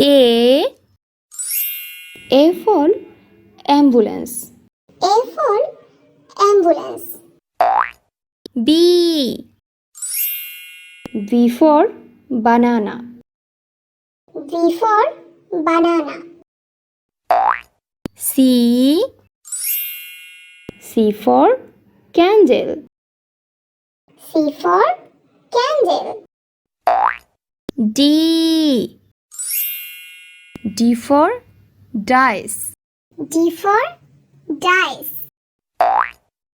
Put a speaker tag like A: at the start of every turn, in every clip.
A: A for ambulance.
B: A for ambulance.
A: B for banana.
B: B for banana.
A: C for candle.
B: C for candle.
A: D for dice.
B: D for dice.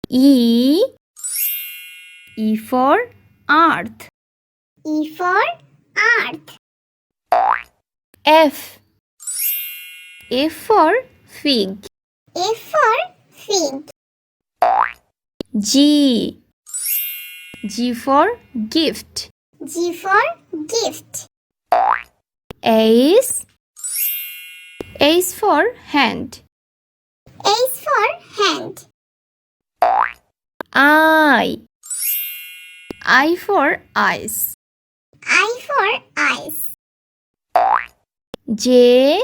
A: E for earth.
B: E for earth.
A: F for fig.
B: F for fig.
A: G for gift.
B: G for gift.
A: H for hand.
B: H for hand.
A: I for eyes.
B: I for eyes.
A: J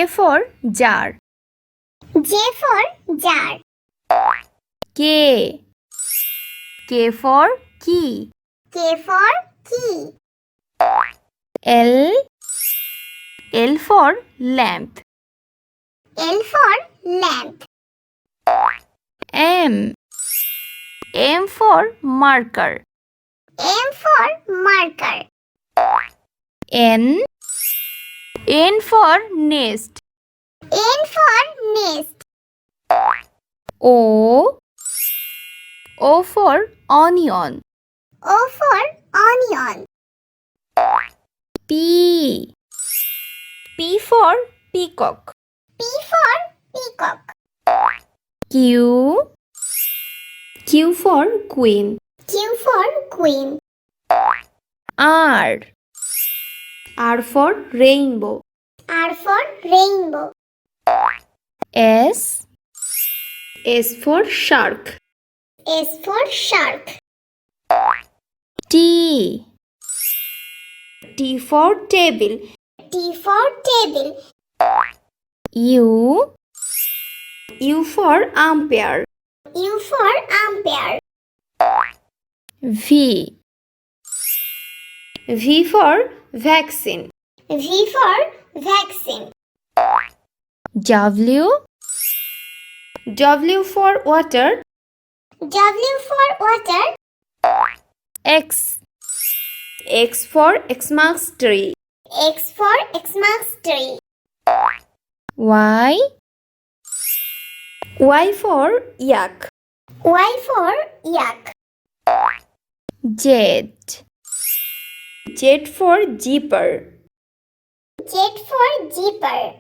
A: for jar.
B: J for jar.
A: K for key.
B: K for key.
A: L for lamp.
B: L for lamp.
A: M for marker.
B: M for marker.
A: N for nest.
B: N for nest.
A: O for onion.
B: O for onion.
A: P for peacock.
B: P for peacock.
A: Q for queen.
B: Q for queen.
A: R for rainbow.
B: R for rainbow.
A: S for shark.
B: S for shark.
A: T for table.
B: T for table.
A: U for umpire.
B: U for umpire.
A: V for vaccine.
B: V for vaccine.
A: W for water.
B: W for water.
A: X for Xmas tree.
B: X for Xmas tree.
A: Y for yak.
B: Y for yak.
A: Z for zipper.
B: Z for zipper.